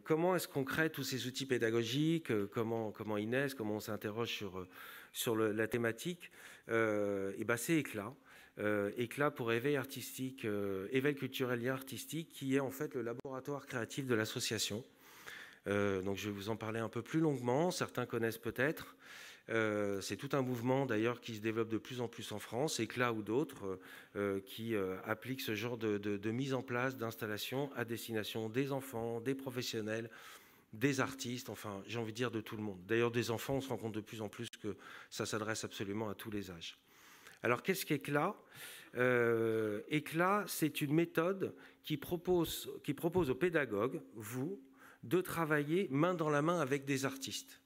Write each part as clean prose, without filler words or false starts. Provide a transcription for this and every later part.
comment est-ce qu'on crée tous ces outils pédagogiques, comment ils naissent, comment on s'interroge sur la thématique, et ben c'est Éclat. Éclat pour éveil artistique, éveil culturel lien artistique, qui est en fait le laboratoire créatif de l'association. Donc je vais vous en parler un peu plus longuement, certains connaissent peut-être. C'est tout un mouvement d'ailleurs qui se développe de plus en plus en France, Éclat ou d'autres, qui appliquent ce genre de mise en place d'installations à destination des enfants, des professionnels, des artistes, enfin j'ai envie de dire de tout le monde. D'ailleurs des enfants, on se rend compte de plus en plus que ça s'adresse absolument à tous les âges. Alors qu'est-ce qu'Éclat ? Éclat, c'est une méthode qui propose aux pédagogues, vous, de travailler main dans la main avec des artistes.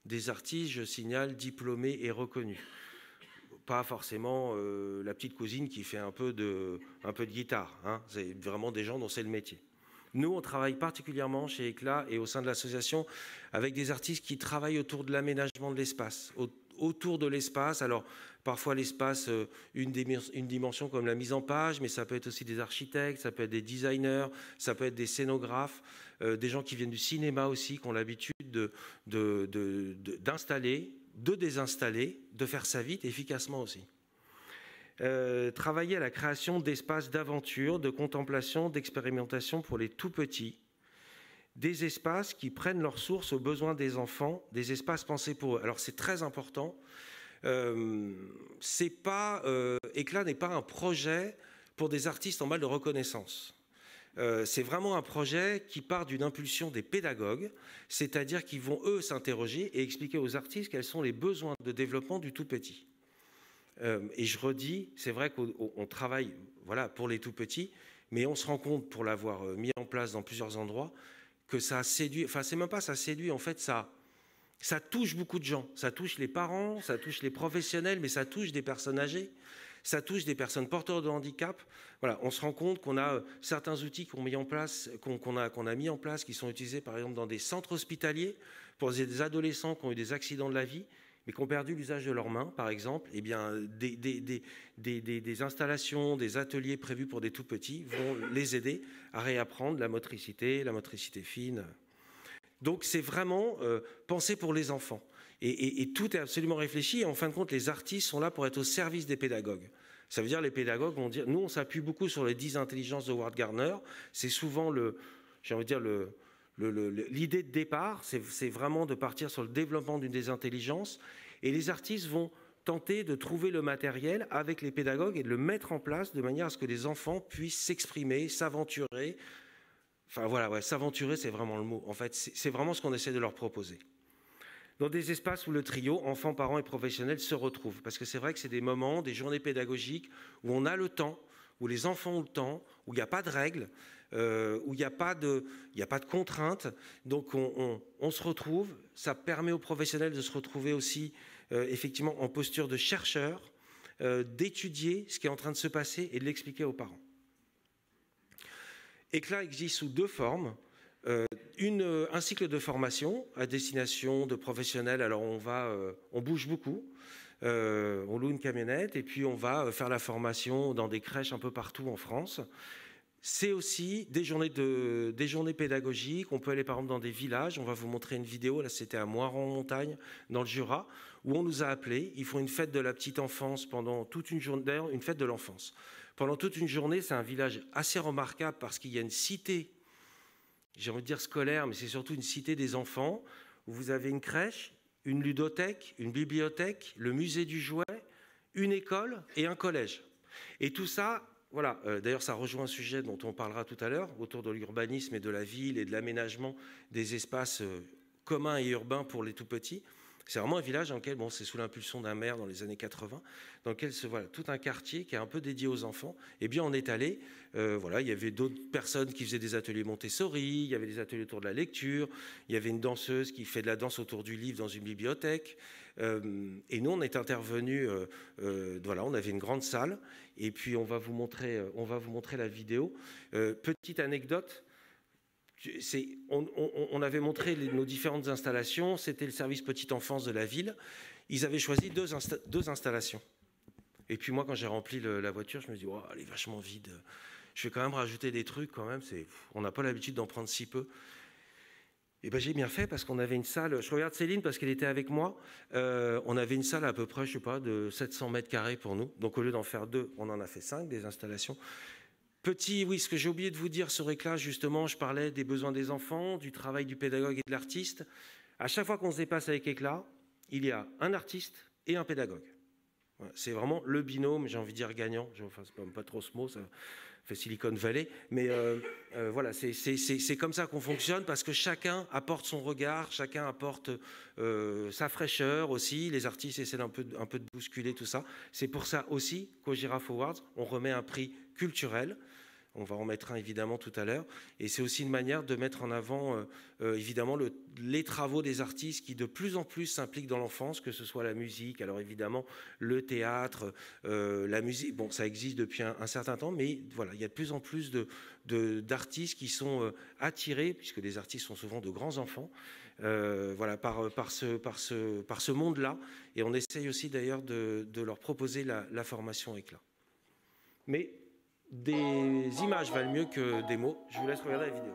Des artistes, je signale, diplômés et reconnus. Pas forcément la petite cousine qui fait un peu de guitare. Hein. C'est vraiment des gens dont c'est le métier. Nous, on travaille particulièrement chez Éclat et au sein de l'association avec des artistes qui travaillent autour de l'aménagement de l'espace, autour de l'espace. Alors, parfois l'espace, une dimension comme la mise en page, mais ça peut être aussi des architectes, ça peut être des designers, ça peut être des scénographes, des gens qui viennent du cinéma aussi, qui ont l'habitude d'installer, de désinstaller, de faire ça vite et efficacement aussi. Travailler à la création d'espaces d'aventure, de contemplation, d'expérimentation pour les tout-petits, des espaces qui prennent leur source aux besoins des enfants, des espaces pensés pour eux. Alors c'est très important, Éclat n'est pas un projet pour des artistes en mal de reconnaissance. C'est vraiment un projet qui part d'une impulsion des pédagogues, c'est-à-dire qu'ils vont eux s'interroger et expliquer aux artistes quels sont les besoins de développement du tout-petit. Et je redis, c'est vrai qu'on travaille voilà, pour les tout-petits, mais on se rend compte, pour l'avoir mis en place dans plusieurs endroits, que ça séduit, enfin c'est même pas ça séduit, en fait ça touche beaucoup de gens. Ça touche les parents, ça touche les professionnels, mais ça touche des personnes âgées, ça touche des personnes porteurs de handicap. Voilà, on se rend compte qu'on a certains outils qu'on a mis en place, qui sont utilisés par exemple dans des centres hospitaliers pour des adolescents qui ont eu des accidents de la vie, mais qui ont perdu l'usage de leurs mains, par exemple. Eh bien, des installations, des ateliers prévus pour des tout-petits vont les aider à réapprendre la motricité fine. Donc c'est vraiment pensé pour les enfants. Et tout est absolument réfléchi. Et en fin de compte, les artistes sont là pour être au service des pédagogues. Ça veut dire les pédagogues vont dire... Nous, on s'appuie beaucoup sur les 10 intelligences de Howard Gardner. C'est souvent l'idée de départ, c'est vraiment de partir sur le développement d'une des intelligences. Et les artistes vont tenter de trouver le matériel avec les pédagogues et de le mettre en place de manière à ce que les enfants puissent s'exprimer, s'aventurer. Enfin voilà, ouais, s'aventurer, c'est vraiment le mot. En fait, c'est vraiment ce qu'on essaie de leur proposer. Dans des espaces où le trio, enfants, parents et professionnels, se retrouvent. Parce que c'est vrai que c'est des moments, des journées pédagogiques où on a le temps, où les enfants ont le temps, où il n'y a pas de règles, où il n'y a pas de contraintes. Donc on se retrouve. Ça permet aux professionnels de se retrouver aussi effectivement en posture de chercheurs, d'étudier ce qui est en train de se passer et de l'expliquer aux parents. Éclat existe sous deux formes. Un cycle de formation à destination de professionnels. Alors on bouge beaucoup, on loue une camionnette et puis on va faire la formation dans des crèches un peu partout en France. C'est aussi des journées pédagogiques. On peut aller par exemple dans des villages. On va vous montrer une vidéo. Là, c'était à Moiran-en-Montagne, dans le Jura, où on nous a appelés. Ils font une fête de la petite enfance pendant toute une journée. D'ailleurs, une fête de l'enfance. Pendant toute une journée, c'est un village assez remarquable parce qu'il y a une cité, j'ai envie de dire scolaire, mais c'est surtout une cité des enfants, où vous avez une crèche, une ludothèque, une bibliothèque, le musée du jouet, une école et un collège. Et tout ça... Voilà, d'ailleurs ça rejoint un sujet dont on parlera tout à l'heure, autour de l'urbanisme et de la ville et de l'aménagement des espaces communs et urbains pour les tout-petits. C'est vraiment un village dans lequel, bon, c'est sous l'impulsion d'un maire dans les années 80, dans lequel voilà, tout un quartier qui est un peu dédié aux enfants. Eh bien, on est allé, voilà, il y avait d'autres personnes qui faisaient des ateliers Montessori, il y avait des ateliers autour de la lecture, il y avait une danseuse qui fait de la danse autour du livre dans une bibliothèque. Et nous, on est intervenus, voilà, on avait une grande salle, et puis on va vous montrer la vidéo. Petite anecdote. On avait montré nos différentes installations, c'était le service petite enfance de la ville. Ils avaient choisi deux installations. Et puis moi, quand j'ai rempli la voiture, je me dis, oh, elle est vachement vide. je vais quand même rajouter des trucs quand même. On n'a pas l'habitude d'en prendre si peu. Et ben j'ai bien fait parce qu'on avait une salle, je regarde Céline parce qu'elle était avec moi, on avait une salle à peu près, je sais pas, de 700 mètres carrés pour nous. Donc au lieu d'en faire 2, on en a fait 5, des installations. Oui, ce que j'ai oublié de vous dire sur Éclat, justement, je parlais des besoins des enfants, du travail du pédagogue et de l'artiste. À chaque fois qu'on se dépasse avec Éclat, il y a un artiste et un pédagogue. C'est vraiment le binôme, j'ai envie de dire gagnant, enfin c'est pas trop ce mot, ça fait Silicon Valley, mais voilà, c'est comme ça qu'on fonctionne parce que chacun apporte son regard, chacun apporte sa fraîcheur aussi, les artistes essaient un peu de bousculer tout ça. C'est pour ça aussi qu'au Giraffe Awards, on remet un prix culturel. On va en mettre un évidemment tout à l'heure. Et c'est aussi une manière de mettre en avant évidemment les travaux des artistes qui de plus en plus s'impliquent dans l'enfance, que ce soit la musique, alors évidemment le théâtre, la musique. Bon, ça existe depuis un certain temps, mais voilà, il y a de plus en plus d'artistes qui sont attirés, puisque les artistes sont souvent de grands enfants, voilà, par ce monde-là. Et on essaye aussi d'ailleurs de leur proposer la formation Éclat. Mais des images valent mieux que des mots. Je vous laisse regarder la vidéo.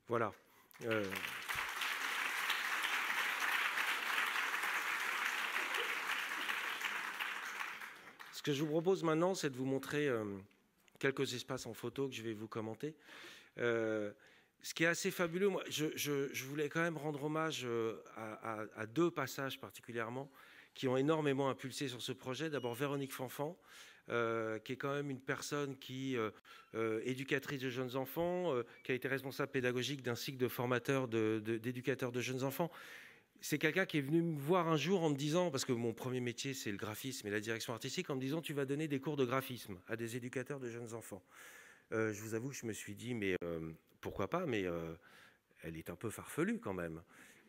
Voilà. Ce que je vous propose maintenant, c'est de vous montrer quelques espaces en photo que je vais vous commenter. Ce qui est assez fabuleux, moi, je voulais quand même rendre hommage à 2 passages particulièrement qui ont énormément impulsé sur ce projet. D'abord Véronique Fanfan, qui est quand même une personne qui éducatrice de jeunes enfants, qui a été responsable pédagogique d'un cycle de formateurs d'éducateurs de jeunes enfants. C'est quelqu'un qui est venu me voir un jour en me disant, parce que mon premier métier c'est le graphisme et la direction artistique, en me disant tu vas donner des cours de graphisme à des éducateurs de jeunes enfants. Je vous avoue que je me suis dit mais pourquoi pas, mais elle est un peu farfelue quand même.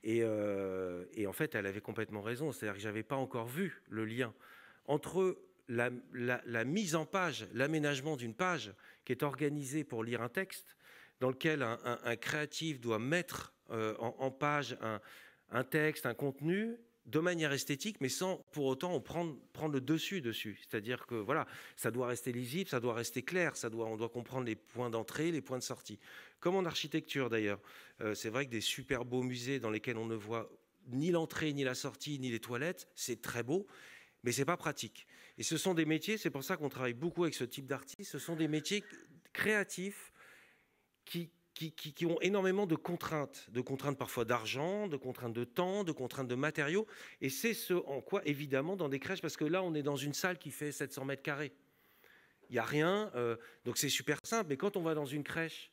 Et en fait elle avait complètement raison, c'est-à-dire que j'avais pas encore vu le lien entre la mise en page, l'aménagement d'une page qui est organisée pour lire un texte, dans lequel un créatif doit mettre en page un texte, un contenu, de manière esthétique, mais sans pour autant prendre le dessus. C'est-à-dire que voilà, ça doit rester lisible, ça doit rester clair, on doit comprendre les points d'entrée, les points de sortie. Comme en architecture d'ailleurs. C'est vrai que des super beaux musées dans lesquels on ne voit ni l'entrée, ni la sortie, ni les toilettes, c'est très beau, mais c'est pas pratique. Et ce sont des métiers, c'est pour ça qu'on travaille beaucoup avec ce type d'artistes, ce sont des métiers créatifs qui ont énormément de contraintes parfois d'argent, de contraintes de temps, de contraintes de matériaux. Et c'est ce en quoi, évidemment, dans des crèches, parce que là, on est dans une salle qui fait 700 mètres carrés. Il n'y a rien, donc c'est super simple. Mais quand on va dans une crèche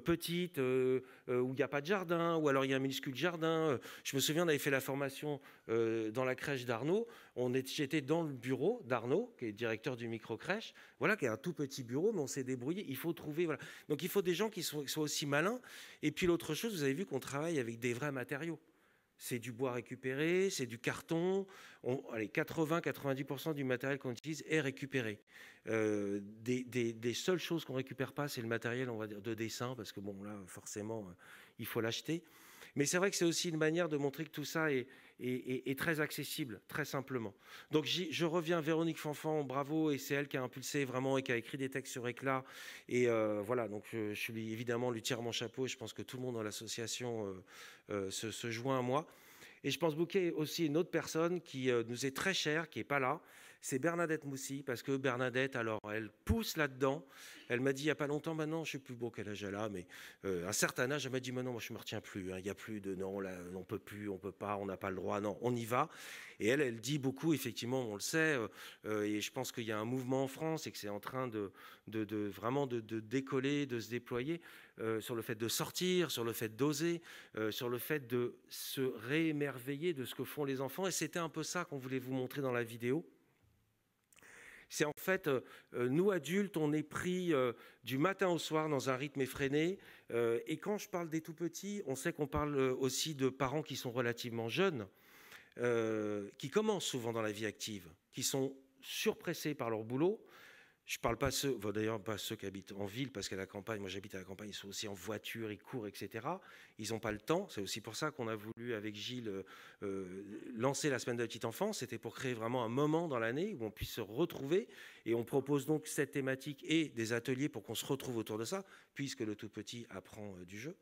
petite, où il n'y a pas de jardin, ou alors il y a un minuscule jardin. Je me souviens, on avait fait la formation dans la crèche d'Arnaud. J'étais dans le bureau d'Arnaud, qui est directeur du micro-crèche, voilà, qui est un tout petit bureau, mais on s'est débrouillé. Il faut trouver, voilà. Donc il faut des gens qui soient aussi malins. Et puis l'autre chose, vous avez vu qu'on travaille avec des vrais matériaux. C'est du bois récupéré, c'est du carton. Allez, 80-90% du matériel qu'on utilise est récupéré. Des seules choses qu'on ne récupère pas, c'est le matériel, on va dire, de dessin, parce que bon, là, forcément, il faut l'acheter. Mais c'est vrai que c'est aussi une manière de montrer que tout ça est très accessible, très simplement. Donc je reviens, Véronique Fanfan, bravo, et c'est elle qui a impulsé vraiment et qui a écrit des textes sur Éclat. Et voilà, donc je lui évidemment lui tire mon chapeau, et je pense que tout le monde dans l'association se joint à moi. Et je pense beaucoup aussi une autre personne qui nous est très chère, qui n'est pas là, c'est Bernadette Moussy, parce que Bernadette, alors, elle pousse là-dedans. Elle m'a dit il n'y a pas longtemps, maintenant, je ne sais plus beau quel âge elle a, mais un certain âge, elle m'a dit, non, moi, je ne me retiens plus, hein, il n'y a plus de, non, là, on ne peut plus, on ne peut pas, on n'a pas le droit, non, on y va. Et elle dit beaucoup, effectivement, on le sait, et je pense qu'il y a un mouvement en France et que c'est en train vraiment de décoller, de se déployer sur le fait de sortir, sur le fait d'oser, sur le fait de se réémerveiller de ce que font les enfants. Et c'était un peu ça qu'on voulait vous montrer dans la vidéo. C'est en fait, nous adultes, on est pris du matin au soir dans un rythme effréné. Et quand je parle des tout-petits, on sait qu'on parle aussi de parents qui sont relativement jeunes, qui commencent souvent dans la vie active, qui sont surpressés par leur boulot. Je ne parle pas d'ailleurs pas ceux qui habitent en ville, parce qu'à la campagne, moi j'habite à la campagne, ils sont aussi en voiture, ils courent, etc. Ils n'ont pas le temps. C'est aussi pour ça qu'on a voulu, avec Gilles, lancer la semaine de la petite enfance. C'était pour créer vraiment un moment dans l'année où on puisse se retrouver. Et on propose donc cette thématique et des ateliers pour qu'on se retrouve autour de ça, puisque le tout petit apprend du jeu.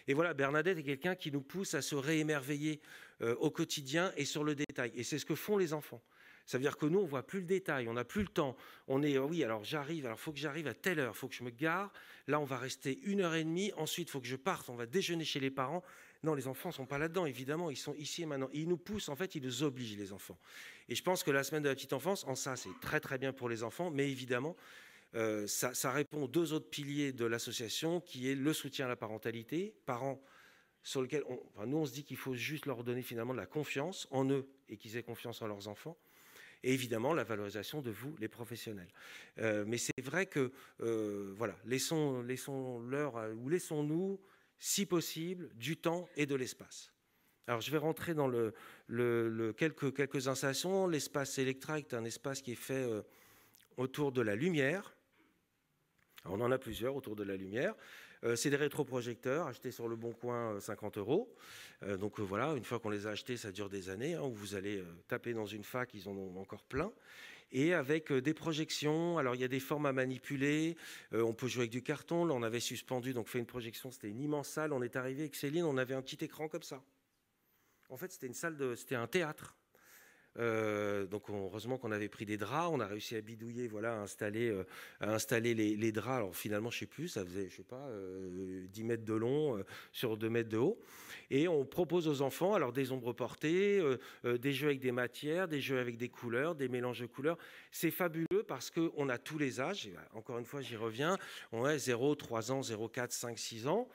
Et voilà, Bernadette est quelqu'un qui nous pousse à se réémerveiller au quotidien et sur le détail. Et c'est ce que font les enfants. Ça veut dire que nous, on ne voit plus le détail, on n'a plus le temps. On est, oui, alors j'arrive, alors il faut que j'arrive à telle heure, il faut que je me gare. Là, on va rester 1h30, ensuite, il faut que je parte, on va déjeuner chez les parents. Non, les enfants ne sont pas là-dedans, évidemment, ils sont ici et maintenant. Ils nous poussent, en fait, ils nous obligent, les enfants. Et je pense que la semaine de la petite enfance, en ça, c'est très très bien pour les enfants, mais évidemment, ça répond aux deux autres piliers de l'association, qui est le soutien à la parentalité, parents sur lequel, nous, on se dit qu'il faut juste leur donner finalement de la confiance en eux et qu'ils aient confiance en leurs enfants. Et évidemment, la valorisation de vous, les professionnels. Mais c'est vrai que, voilà, laissons-leur, ou laissons-nous, si possible, du temps et de l'espace. Alors, je vais rentrer dans quelques installations. L'espace Electra est un espace qui est fait autour de la lumière. Alors, on en a plusieurs autour de la lumière. C'est des rétroprojecteurs achetés sur le Bon Coin, 50 €. Donc voilà, une fois qu'on les a achetés, ça dure des années. Hein, où vous allez taper dans une fac, ils en ont encore plein. Et avec des projections. Alors il y a des formes à manipuler. On peut jouer avec du carton. Là, on avait suspendu, donc fait une projection. C'était une immense salle. On est arrivé avec Céline, on avait un petit écran comme ça. En fait, c'était un théâtre. Donc heureusement qu'on avait pris des draps, on a réussi à bidouiller, voilà, à installer les draps. Alors finalement, je sais plus, ça faisait, je sais pas, 10 mètres de long sur 2 mètres de haut. Et on propose aux enfants, alors des ombres portées, des jeux avec des matières, des jeux avec des couleurs, des mélanges de couleurs. C'est fabuleux parce qu'on a tous les âges. Et encore une fois, j'y reviens. On a 0, 3 ans, 0, 4, 5, 6 ans.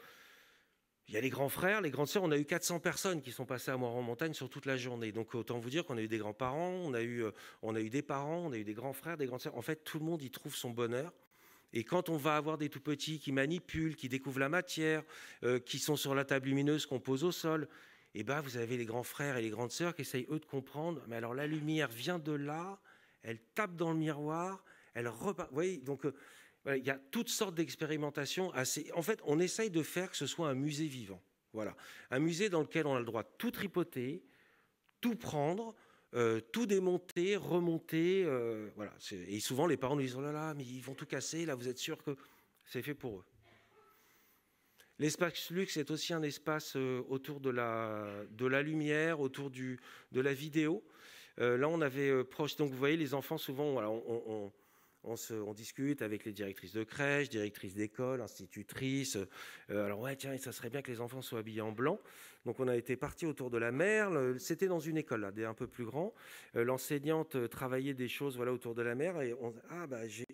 Il y a les grands frères, les grandes sœurs. On a eu 400 personnes qui sont passées à Moire-en-Montagne sur toute la journée. Donc autant vous dire qu'on a eu des grands-parents, on a eu des parents, on a eu des grands frères, des grandes sœurs. En fait, tout le monde y trouve son bonheur. Et quand on va avoir des tout-petits qui manipulent, qui découvrent la matière, qui sont sur la table lumineuse qu'on pose au sol, et ben vous avez les grands frères et les grandes sœurs qui essayent, eux, de comprendre. Mais alors la lumière vient de là, elle tape dans le miroir, elle repart. Vous voyez, donc... il y a toutes sortes d'expérimentations. En fait, on essaye de faire que ce soit un musée vivant. Voilà. Un musée dans lequel on a le droit de tout tripoter, tout prendre, tout démonter, remonter. Voilà. Et souvent, les parents nous disent « Oh là là, mais ils vont tout casser, là, vous êtes sûr que c'est fait pour eux ?» L'espace luxe est aussi un espace autour de la lumière, autour de la vidéo. Là, on avait proche, donc vous voyez, les enfants, souvent, voilà, on discute avec les directrices de crèche, directrices d'école, institutrices. Alors, ouais, tiens, ça serait bien que les enfants soient habillés en blanc. Donc, on a été partis autour de la mer. C'était dans une école, là, un peu plus grand. L'enseignante travaillait des choses voilà, autour de la mer. Et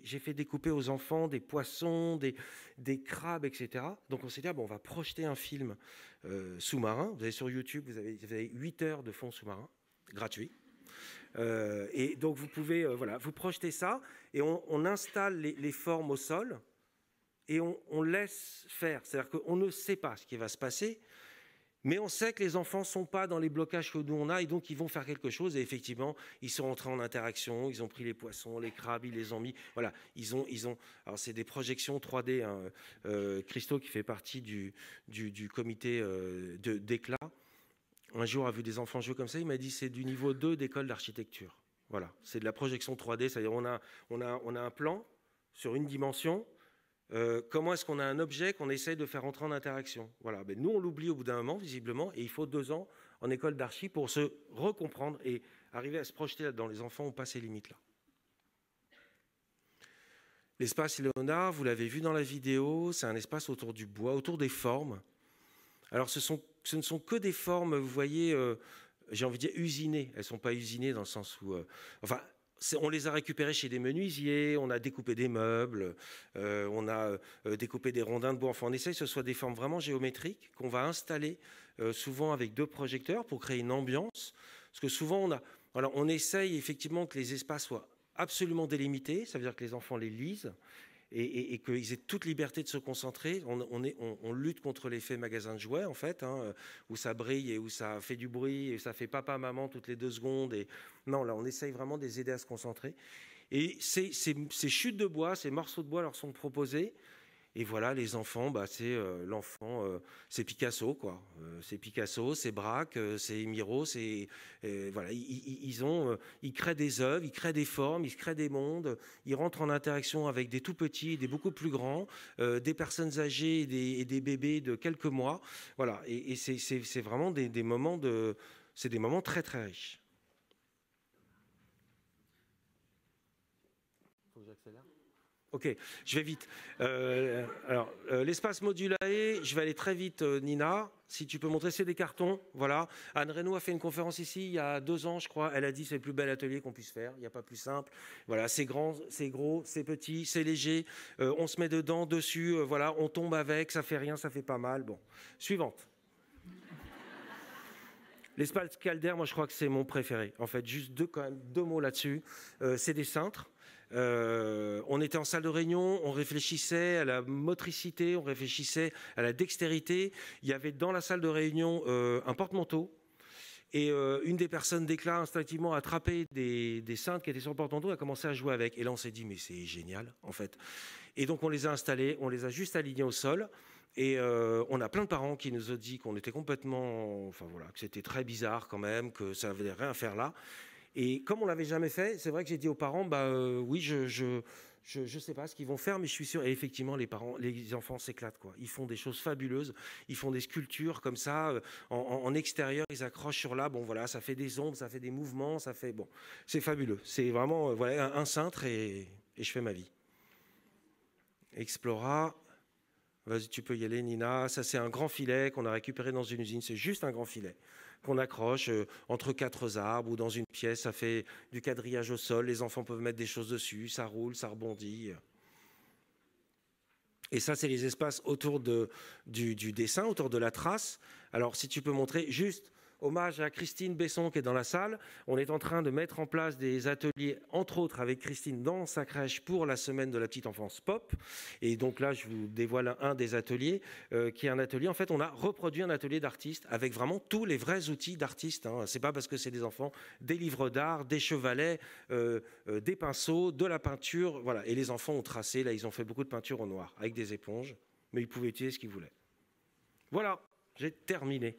j'ai fait découper aux enfants des poissons, des crabes, etc. Donc, on s'est dit, bon, on va projeter un film sous-marin. Vous avez sur YouTube, vous avez 8 heures de fond sous-marin, gratuit. Et donc vous pouvez vous projetez ça et on installe les formes au sol et on laisse faire. C'est-à-dire qu'on ne sait pas ce qui va se passer, mais on sait que les enfants ne sont pas dans les blocages que nous on a et donc ils vont faire quelque chose. Et effectivement, ils sont entrés en interaction, ils ont pris les poissons, les crabes, ils les ont mis. Voilà, ils ont. Alors c'est des projections 3D. Hein. Christo qui fait partie du comité d'éclat. Un jour a vu des enfants jouer comme ça, il m'a dit c'est du niveau 2 d'école d'architecture. Voilà, c'est de la projection 3D, c'est-à-dire on a un plan sur une dimension. Comment est-ce qu'on a un objet qu'on essaye de faire entrer en interaction? Voilà, ben nous on l'oublie au bout d'un moment visiblement et il faut 2 ans en école d'archi pour se recomprendre et arriver à se projeter là-dedans. Les enfants ont pas ces limites-là. L'espace Léonard, vous l'avez vu dans la vidéo, c'est un espace autour du bois, autour des formes. Alors, ce ne sont que des formes, vous voyez, j'ai envie de dire usinées. Elles ne sont pas usinées dans le sens où... on les a récupérées chez des menuisiers, on a découpé des meubles, on a découpé des rondins de bois. Enfin, on essaye que ce soit des formes vraiment géométriques qu'on va installer souvent avec 2 projecteurs pour créer une ambiance. Parce que souvent, on essaye effectivement que les espaces soient absolument délimités. Ça veut dire que les enfants les lisent. Et qu'ils aient toute liberté de se concentrer. On lutte contre l'effet magasin de jouets, en fait, hein, où ça brille et où ça fait du bruit et ça fait papa, maman toutes les 2 secondes. Et... Non, là, on essaye vraiment de les aider à se concentrer. Et ces chutes de bois, ces morceaux de bois leur sont proposés. Et voilà, les enfants, c'est l'enfant, c'est Picasso, quoi. C'est Picasso, c'est Braque, c'est Miro, voilà, ils créent des œuvres, ils créent des formes, ils créent des mondes, ils rentrent en interaction avec des tout petits, des beaucoup plus grands, des personnes âgées et des bébés de quelques mois. Voilà, et c'est vraiment des moments c'est des moments très très riches. Faut que j'accélère. Ok, je vais vite. L'espace modulae, je vais aller très vite, Nina. Si tu peux montrer, c'est des cartons. Voilà. Anne Reynaud a fait une conférence ici il y a 2 ans, je crois. Elle a dit c'est le plus bel atelier qu'on puisse faire. Il n'y a pas plus simple. Voilà, c'est grand, c'est gros, c'est petit, c'est léger. On se met dedans, dessus. Voilà, on tombe avec. Ça fait rien, ça fait pas mal. Bon, suivante. L'espace Calder, moi je crois que c'est mon préféré. En fait, juste 2 mots là-dessus. C'est des cintres. On était en salle de réunion, on réfléchissait à la motricité, on réfléchissait à la dextérité. Il y avait dans la salle de réunion un porte-manteau et une des personnes d'éclat instinctivement a attrapé des cintres qui étaient sur le porte-manteau et a commencé à jouer avec. Et là on s'est dit mais c'est génial en fait. Et donc on les a installés, on les a juste alignés au sol. Et on a plein de parents qui nous ont dit qu'on était complètement... Enfin voilà, que c'était très bizarre quand même, que ça ne voulait rien faire là. Et comme on l'avait jamais fait, c'est vrai que j'ai dit aux parents, oui, je sais pas ce qu'ils vont faire, mais je suis sûr. Et effectivement, les enfants s'éclatent, quoi. Ils font des choses fabuleuses. Ils font des sculptures comme ça, en extérieur, ils accrochent sur là. Bon, voilà, ça fait des ombres, ça fait des mouvements, ça fait bon, c'est fabuleux. C'est vraiment voilà un cintre et je fais ma vie. Explora. Vas-y, tu peux y aller, Nina. Ça, c'est un grand filet qu'on a récupéré dans une usine. C'est juste un grand filet qu'on accroche entre 4 arbres ou dans une pièce. Ça fait du quadrillage au sol. Les enfants peuvent mettre des choses dessus. Ça roule, ça rebondit. Et ça, c'est les espaces autour du dessin, autour de la trace. Alors, si tu peux montrer juste... Hommage à Christine Besson qui est dans la salle. On est en train de mettre en place des ateliers, entre autres avec Christine dans sa crèche pour la semaine de la petite enfance pop. Et donc là, je vous dévoile un des ateliers qui est un atelier. En fait, on a reproduit un atelier d'artiste avec vraiment tous les vrais outils d'artiste. Hein. C'est pas parce que c'est des enfants, des livres d'art, des chevalets, des pinceaux, de la peinture. Voilà. Et les enfants ont tracé. Là, ils ont fait beaucoup de peinture au noir avec des éponges, mais ils pouvaient utiliser ce qu'ils voulaient. Voilà, j'ai terminé.